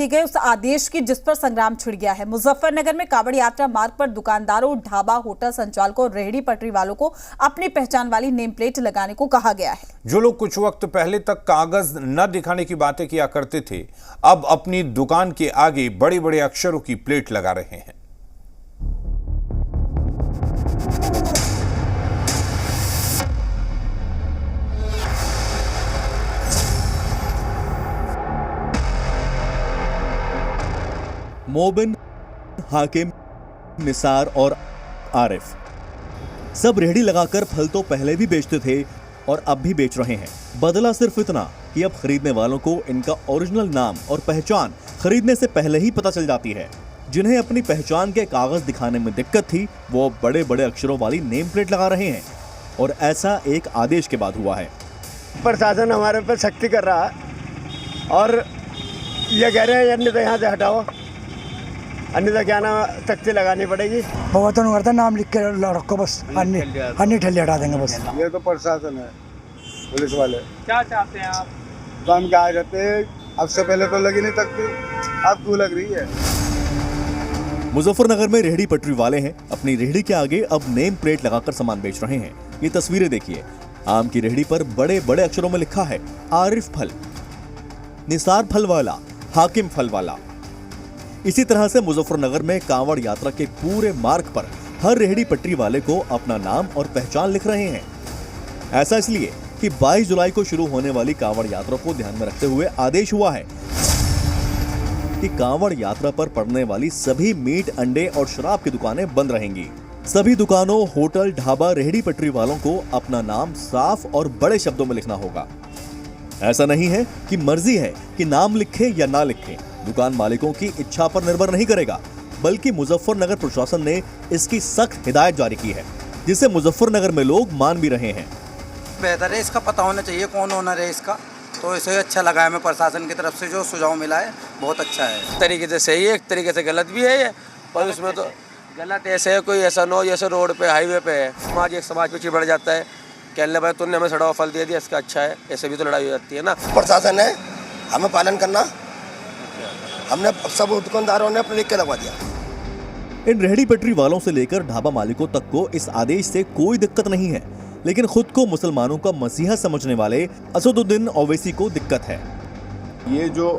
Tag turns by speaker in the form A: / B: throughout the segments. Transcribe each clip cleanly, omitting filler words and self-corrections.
A: गए उस आदेश की जिस पर संग्राम छिड़ गया है। मुजफ्फरनगर में कांवड़ यात्रा मार्ग पर दुकानदारों, ढाबा, होटल संचालकों और रेहड़ी पटरी वालों को अपनी पहचान वाली नेम प्लेट लगाने को कहा गया है।
B: जो लोग कुछ वक्त पहले तक कागज न दिखाने की बातें किया करते थे, अब अपनी दुकान के आगे बड़े बड़े अक्षरों की प्लेट लगा रहे हैं।
C: मोबिन, हाकिम, निसार और आरिफ सब रेहड़ी लगाकर फल तो पहले भी बेचते थे और अब भी बेच रहे हैं। बदला सिर्फ इतना कि अब खरीदने वालों को इनका ओरिजिनल नाम और पहचान खरीदने से पहले ही पता चल जाती है। जिन्हें अपनी पहचान के कागज दिखाने में दिक्कत थी, वो बड़े बड़े अक्षरों वाली नेम प्लेट लगा रहे हैं और ऐसा एक आदेश के बाद हुआ है।
D: प्रशासन हमारे पर सख्ती कर रहा है और ये कह रहे हैं अन्यथा यहाँ से हटाओ, अन्यथा क्या ना सख्ती लगानी पड़ेगी।
E: बहुत करता नाम लिख के रखो, बस अन्य ठल्ले हटा देंगे बस।
D: ये तो प्रशासन है, पुलिस वाले।
F: क्या चाहते हैं आप?
D: तो हम क्या कहते हैं, अब से पहले तो लगी नहीं तक, अब क्यों लग रही है?
C: मुजफ्फरनगर में रेहड़ी पटरी वाले हैं, अपनी रेहड़ी के आगे अब नेम प्लेट लगाकर सामान बेच रहे हैं। ये तस्वीरें देखिए। आम की रेहड़ी पर बड़े बड़े अक्षरों में लिखा है आरिफ फल, निसार फल वाला, हाकिम फल वाला। इसी तरह से मुजफ्फरनगर में कांवड़ यात्रा के पूरे मार्ग पर हर रेहड़ी पटरी वाले को अपना नाम और पहचान लिख रहे हैं। ऐसा इसलिए कि 22 जुलाई को शुरू होने वाली कांवड़ यात्रा को ध्यान में रखते हुए आदेश हुआ है कि कांवड़ यात्रा पर पड़ने वाली सभी मीट, अंडे और शराब की दुकानें बंद रहेंगी। सभी दुकानों, होटल, ढाबा, रेहड़ी पटरी वालों को अपना नाम साफ और बड़े शब्दों में लिखना होगा। ऐसा नहीं है कि मर्जी है कि नाम लिखें या ना लिखें, दुकान मालिकों की इच्छा पर निर्भर नहीं करेगा, बल्कि मुजफ्फरनगर प्रशासन ने इसकी सख्त हिदायत जारी की है, जिसे मुजफ्फरनगर में लोग मान भी रहे हैं।
G: बेहतर है, इसका पता होना चाहिए कौन ओनर है इसका, तो इसे अच्छा लगा है। मैं प्रशासन की तरफ से जो सुझाव मिला है बहुत अच्छा है।
F: एक तरीके से सही है, एक तरीके से गलत भी है ये, पर उसमें तो गलत ऐसे है, कोई ऐसा न हो जैसे रोड पे, हाईवे पे है। समाज पे चिढ़ जाता है, कहने भाई तुमने हमें सड़ा फल दे दिया, इसका अच्छा है, ऐसे भी तो लड़ाई हो जाती है ना।
D: प्रशासन है, हमें पालन करना, हमने सब दुकानदारों ने अपने लिख के लगवा दिया।
C: इन रेहड़ी पटरी वालों से लेकर ढाबा मालिकों तक को इस आदेश से कोई दिक्कत नहीं है, लेकिन खुद को मुसलमानों का मसीहा समझने वाले असदुद्दीन ओवैसी को दिक्कत है।
H: ये जो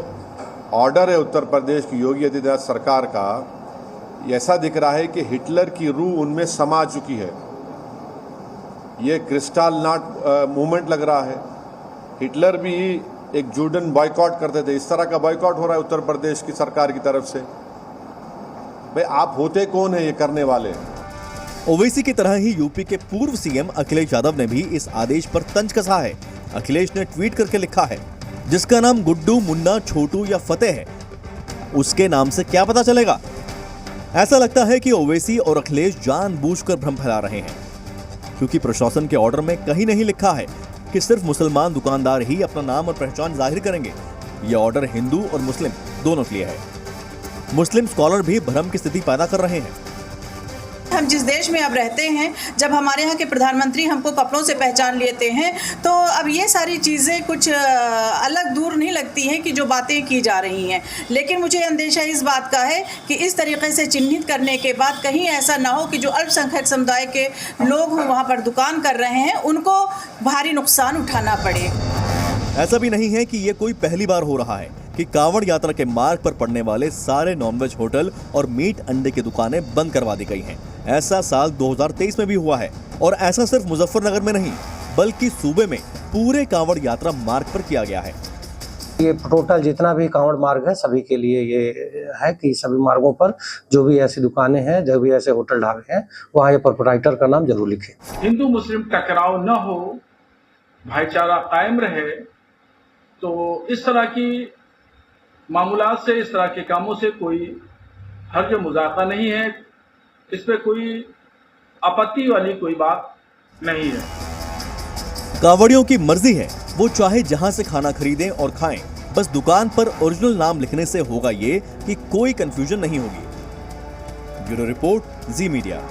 H: ऑर्डर है उत्तर प्रदेश की योगी आदित्यनाथ सरकार का, ऐसा दिख रहा है कि हिटलर की रूह उनमें समा चुकी है। ये क्रिस्टल नॉट मूवमेंट लग रहा है। हिटलर भी एक जूडन बॉयकॉट करते थे, इस तरह का बॉयकॉट हो रहा है उत्तर प्रदेश की सरकार की तरफ से। भाई आप होते कौन है ये करने वाले?
C: ओवैसी की तरह ही यूपी के पूर्व सीएम अखिलेश यादव ने भी इस आदेश पर तंज कसा है। अखिलेश ने ट्वीट करके लिखा है, जिसका नाम गुड्डू, मुन्ना, छोटू या फतेह है, उसके नाम से क्या पता चलेगा। ऐसा लगता है कि ओवैसी और अखिलेश जानबूझकर भ्रम फैला रहे हैं, क्योंकि प्रशासन के ऑर्डर में कहीं नहीं लिखा है कि सिर्फ मुसलमान दुकानदार ही अपना नाम और पहचान जाहिर करेंगे। यह ऑर्डर हिंदू और मुस्लिम दोनों के लिए है। मुस्लिम स्कॉलर भी भ्रम की स्थिति पैदा कर रहे हैं।
I: हम जिस देश में अब रहते हैं, जब हमारे यहाँ के प्रधानमंत्री हमको कपड़ों से पहचान लेते हैं, तो अब ये सारी चीज़ें कुछ अलग दूर नहीं लगती हैं कि जो बातें की जा रही हैं। लेकिन मुझे अंदेशा इस बात का है कि इस तरीके से चिन्हित करने के बाद कहीं ऐसा ना हो कि जो अल्पसंख्यक समुदाय के लोग वहाँ पर दुकान कर रहे हैं, उनको भारी नुकसान उठाना पड़े।
C: ऐसा भी नहीं है कि ये कोई पहली बार हो रहा है कि कांवड़ यात्रा के मार्ग पर पड़ने वाले सारे नॉनवेज होटल और मीट, अंडे की दुकानें बंद करवा दी गई हैं। ऐसा साल 2023 में भी हुआ है, और ऐसा सिर्फ मुजफ्फरनगर में नहीं, बल्कि सूबे में पूरे कांवड़ यात्रा मार्ग पर किया गया है।
J: ये टोटल जितना भी कांवड़ मार्ग है, सभी के लिए ये है कि सभी मार्गों पर जो भी ऐसी दुकानें हैं, जो भी ऐसे होटल ढाबे हैं, वहाँ ये प्रोप्राइटर का नाम जरूर लिखें।
F: हिंदू मुस्लिम टकराव न हो, भाईचारा कायम रहे, तो इस तरह की मामूलात से, इस तरह के कामों से कोई हर्ज मुज़ाक़ा नहीं है, इस पे कोई आपत्ति वाली कोई बात नहीं है।
C: कांवड़ियों की मर्जी है, वो चाहे जहां से खाना खरीदें और खाएं, बस दुकान पर ओरिजिनल नाम लिखने से होगा ये कि कोई कंफ्यूजन नहीं होगी। ब्यूरो रिपोर्ट, जी मीडिया।